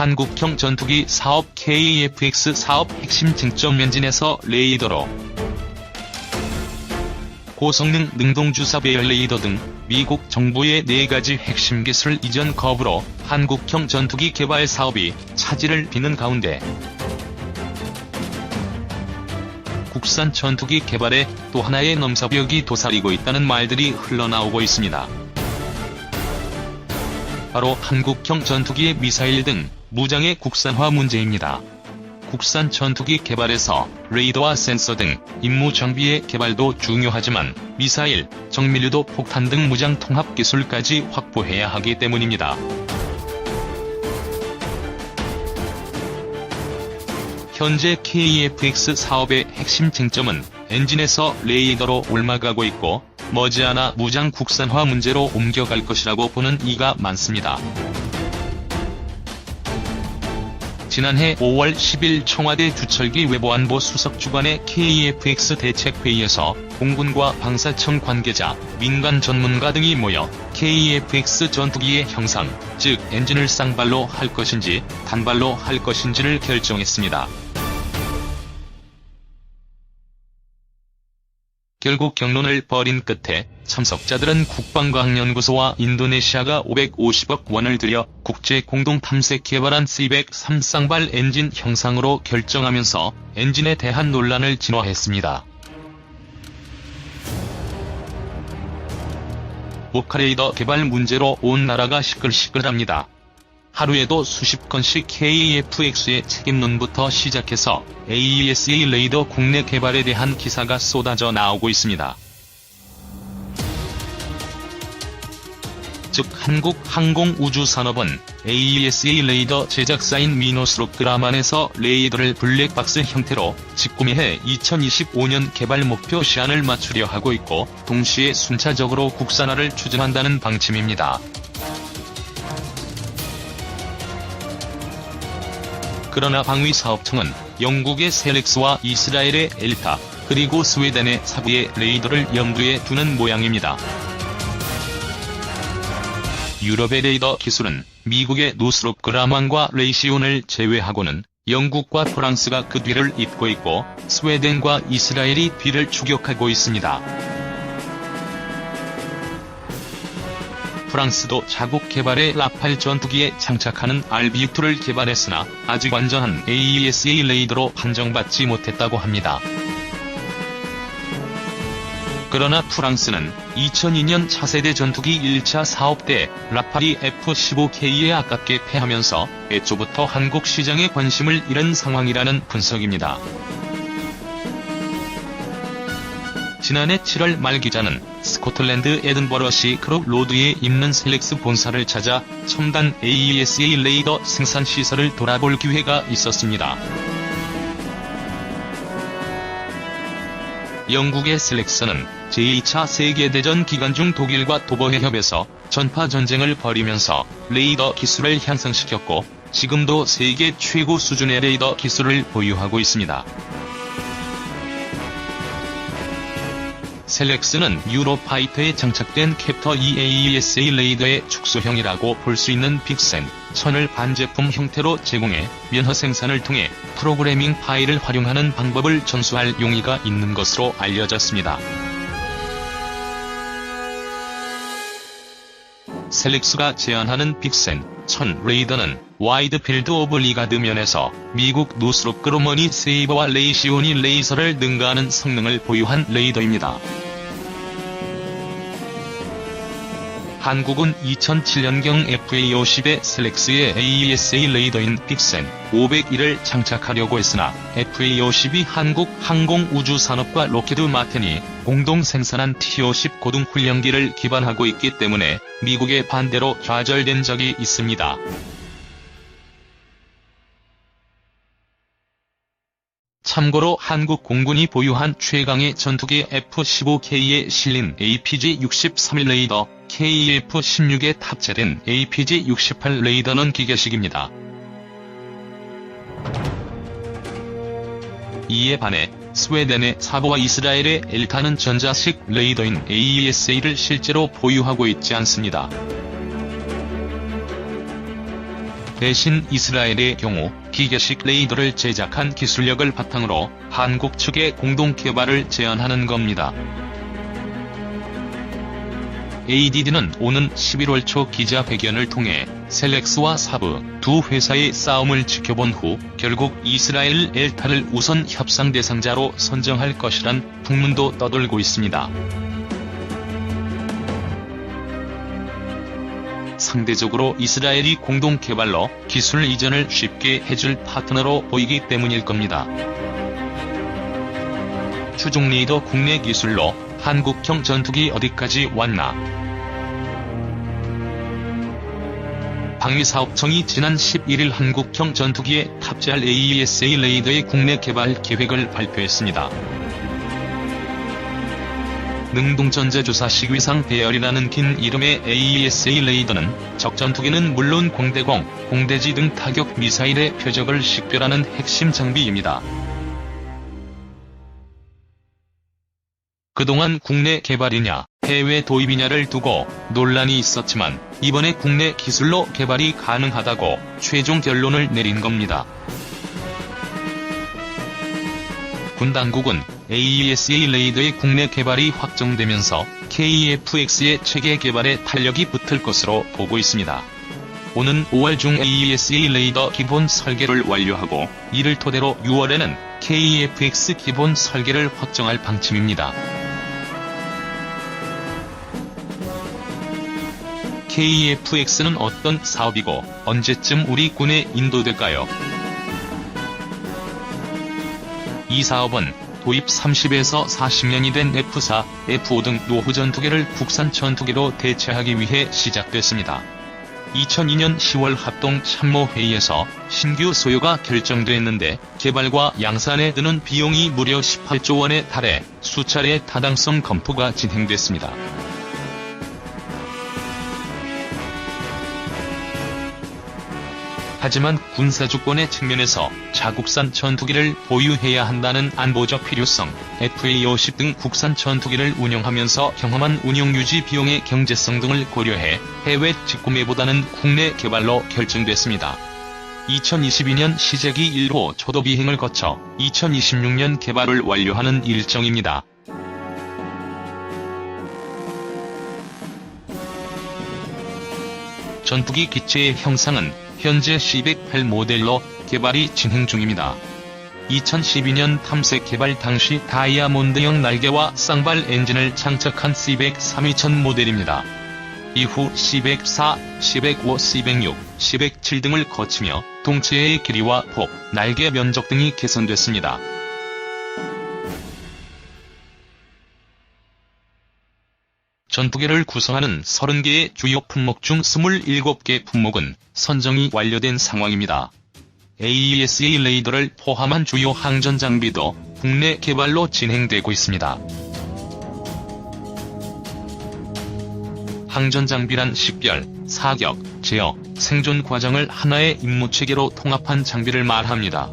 한국형 전투기 사업 KF-X 사업 핵심 쟁점 엔진에서 레이더로 고성능 능동주사 배열 레이더 등 미국 정부의 4가지 핵심 기술 이전 거부로 한국형 전투기 개발 사업이 차질을 빚는 가운데 국산 전투기 개발에 또 하나의 넘사벽이 도사리고 있다는 말들이 흘러나오고 있습니다. 바로 한국형 전투기의 미사일 등 무장의 국산화 문제입니다. 국산 전투기 개발에서 레이더와 센서 등 임무 장비의 개발도 중요하지만 미사일, 정밀유도 폭탄 등 무장 통합 기술까지 확보해야 하기 때문입니다. 현재 KF-X 사업의 핵심 쟁점은 엔진에서 레이더로 옮아가고 있고 머지않아 무장 국산화 문제로 옮겨갈 것이라고 보는 이가 많습니다. 지난해 5월 10일 청와대 주철기 외보안보 수석 주관의 KF-X 대책회의에서 공군과 방사청 관계자, 민간 전문가 등이 모여 KF-X 전투기의 형상, 즉 엔진을 쌍발로 할 것인지 단발로 할 것인지를 결정했습니다. 결국 경론을 벌인 끝에 참석자들은 국방과학연구소와 인도네시아가 550억 원을 들여 국제 공동 탐색 개발한 C-103 쌍발 엔진 형상으로 결정하면서 엔진에 대한 논란을 진화했습니다. 모카레이더 개발 문제로 온 나라가 시끌시끌합니다. 하루에도 수십 건씩 KF-X의 책임론부터 시작해서 AESA 레이더 국내 개발에 대한 기사가 쏟아져 나오고 있습니다. 즉 한국항공우주산업은 AESA 레이더 제작사인 미노스롭 그라만에서 레이더를 블랙박스 형태로 직구매해 2025년 개발 목표 시한을 맞추려 하고 있고 동시에 순차적으로 국산화를 추진한다는 방침입니다. 그러나 방위사업청은 영국의 셀렉스와 이스라엘의 엘타, 그리고 스웨덴의 사부의 레이더를 염두에 두는 모양입니다. 유럽의 레이더 기술은 미국의 노스롭 그라만과 레이시온을 제외하고는 영국과 프랑스가 그 뒤를 잇고 있고 스웨덴과 이스라엘이 뒤를 추격하고 있습니다. 프랑스도 자국 개발의 라팔 전투기에 장착하는 RB2를 개발했으나 아직 완전한 AESA 레이더로 판정받지 못했다고 합니다. 그러나 프랑스는 2002년 차세대 전투기 1차 사업 때 라팔이 F-15K에 아깝게 패하면서 애초부터 한국 시장에 관심을 잃은 상황이라는 분석입니다. 지난해 7월 말 기자는 스코틀랜드 에든버러시 크롭 로드에 있는 셀렉스 본사를 찾아 첨단 AESA 레이더 생산 시설을 돌아볼 기회가 있었습니다. 영국의 셀렉스는 제2차 세계대전 기간 중 독일과 도버해 협에서 전파 전쟁을 벌이면서 레이더 기술을 향상시켰고 지금도 세계 최고 수준의 레이더 기술을 보유하고 있습니다. 셀렉스는 유로파이터에 장착된 캡터 AESA 레이더의 축소형이라고 볼 수 있는 빅센 1000을 반제품 형태로 제공해 면허 생산을 통해 프로그래밍 파일을 활용하는 방법을 전수할 용의가 있는 것으로 알려졌습니다. 셀렉스가 제안하는 빅센 1000 레이더는 와이드 필드 오브 리가드 면에서 미국 노스롭 그루먼이 세이버와 레이시온이 레이서를 능가하는 성능을 보유한 레이더입니다. 한국은 2007년경 FA-50에 셀렉스의 AESA 레이더인 빅센 501을 장착하려고 했으나 FA-50이 한국항공우주산업과 록히드 마틴이 공동 생산한 T-50 고등훈련기를 기반하고 있기 때문에 미국의 반대로 좌절된 적이 있습니다. 참고로 한국 공군이 보유한 최강의 전투기 F-15K에 실린 APG-63 레이더, KF-16에 탑재된 APG-68 레이더는 기계식입니다. 이에 반해 스웨덴의 사보와 이스라엘의 엘타는 전자식 레이더인 AESA를 실제로 보유하고 있지 않습니다. 대신 이스라엘의 경우 기계식 레이더를 제작한 기술력을 바탕으로 한국 측의 공동 개발을 제안하는 겁니다. ADD는 오는 11월 초 기자회견을 통해 셀렉스와 사브 두 회사의 싸움을 지켜본 후 결국 이스라엘 엘타를 우선 협상 대상자로 선정할 것이란 풍문도 떠돌고 있습니다. 상대적으로 이스라엘이 공동 개발로 기술 이전을 쉽게 해줄 파트너로 보이기 때문일 겁니다. 추종 레이더 국내 기술로 한국형 전투기 어디까지 왔나? 방위사업청이 지난 11일 한국형 전투기에 탑재할 AESA 레이더의 국내 개발 계획을 발표했습니다. 능동전자조사 시위상 배열이라는 긴 이름의 AESA 레이더는 적전투기는 물론 공대공, 공대지 등 타격 미사일의 표적을 식별하는 핵심 장비입니다. 그동안 국내 개발이냐, 해외 도입이냐를 두고 논란이 있었지만 이번에 국내 기술로 개발이 가능하다고 최종 결론을 내린 겁니다. 군 당국은 AESA 레이더의 국내 개발이 확정되면서 KF-X의 체계 개발에 탄력이 붙을 것으로 보고 있습니다. 오는 5월 중 AESA 레이더 기본 설계를 완료하고 이를 토대로 6월에는 KF-X 기본 설계를 확정할 방침입니다. KF-X는 어떤 사업이고 언제쯤 우리 군에 인도될까요? 이 사업은 도입 30에서 40년이 된 F4, F5 등 노후 전투기를 국산 전투기로 대체하기 위해 시작됐습니다. 2002년 10월 합동참모회의에서 신규 소요가 결정됐는데 개발과 양산에 드는 비용이 무려 18조 원에 달해 수차례 타당성 검토가 진행됐습니다. 하지만 군사주권의 측면에서 자국산 전투기를 보유해야 한다는 안보적 필요성, FA-50 등 국산 전투기를 운영하면서 경험한 운용 유지 비용의 경제성 등을 고려해 해외 직구매보다는 국내 개발로 결정됐습니다. 2022년 시제기 1호 초도 비행을 거쳐 2026년 개발을 완료하는 일정입니다. 전투기 기체의 형상은 현재 C-108 모델로 개발이 진행 중입니다. 2012년 탐색 개발 당시 다이아몬드형 날개와 쌍발 엔진을 장착한 C-103-2000 모델입니다. 이후 C-104, C-105, C-106, C-107 등을 거치며 동체의 길이와 폭, 날개 면적 등이 개선됐습니다. 전투기를 구성하는 30개의 주요 품목 중 27개 품목은 선정이 완료된 상황입니다. AESA 레이더를 포함한 주요 항전 장비도 국내 개발로 진행되고 있습니다. 항전 장비란 식별, 사격, 제어, 생존 과정을 하나의 임무체계로 통합한 장비를 말합니다.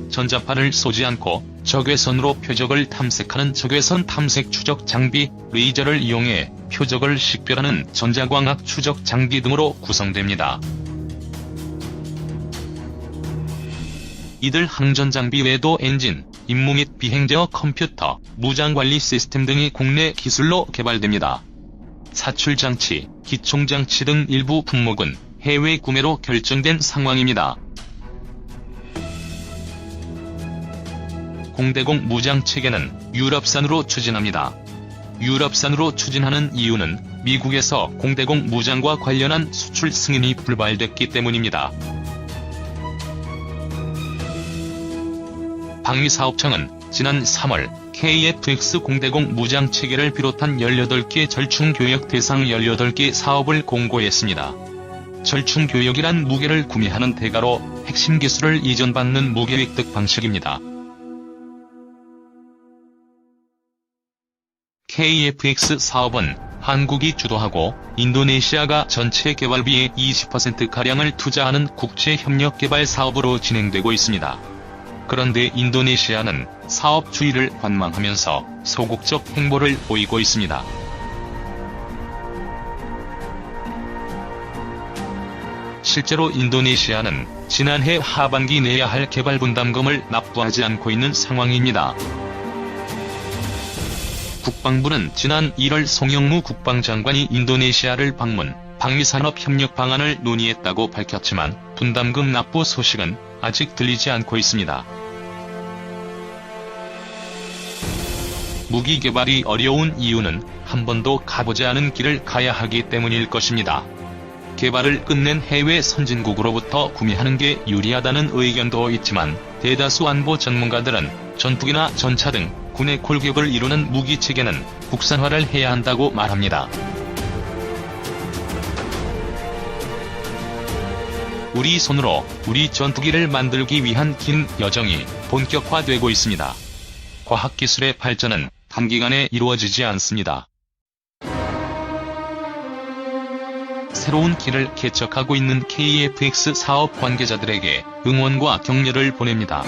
전자파를 쏘지 않고 적외선으로 표적을 탐색하는 적외선 탐색 추적 장비, 레이저를 이용해 표적을 식별하는 전자광학 추적 장비 등으로 구성됩니다. 이들 항전 장비 외에도 엔진, 임무 및 비행 제어 컴퓨터, 무장 관리 시스템 등이 국내 기술로 개발됩니다. 사출 장치, 기총 장치 등 일부 품목은 해외 구매로 결정된 상황입니다. 공대공 무장 체계는 유럽산으로 추진합니다. 유럽산으로 추진하는 이유는 미국에서 공대공 무장과 관련한 수출 승인이 불발됐기 때문입니다. 방위사업청은 지난 3월 KF-X 공대공 무장 체계를 비롯한 18개 절충교역 대상 18개 사업을 공고했습니다. 절충교역이란 무게를 구매하는 대가로 핵심 기술을 이전받는 무게 획득 방식입니다. KF-X 사업은 한국이 주도하고 인도네시아가 전체 개발비의 20%가량을 투자하는 국제협력개발 사업으로 진행되고 있습니다. 그런데 인도네시아는 사업 주의를 관망하면서 소극적 행보를 보이고 있습니다. 실제로 인도네시아는 지난해 하반기 내야 할 개발 분담금을 납부하지 않고 있는 상황입니다. 국방부는 지난 1월 송영무 국방장관이 인도네시아를 방문, 방위산업 협력 방안을 논의했다고 밝혔지만 분담금 납부 소식은 아직 들리지 않고 있습니다. 무기 개발이 어려운 이유는 한 번도 가보지 않은 길을 가야 하기 때문일 것입니다. 개발을 끝낸 해외 선진국으로부터 구매하는 게 유리하다는 의견도 있지만 대다수 안보 전문가들은 전투기나 전차 등 군의 골격을 이루는 무기 체계는 국산화를 해야 한다고 말합니다. 우리 손으로 우리 전투기를 만들기 위한 긴 여정이 본격화되고 있습니다. 과학기술의 발전은 단기간에 이루어지지 않습니다. 새로운 길을 개척하고 있는 KFX 사업 관계자들에게 응원과 격려를 보냅니다.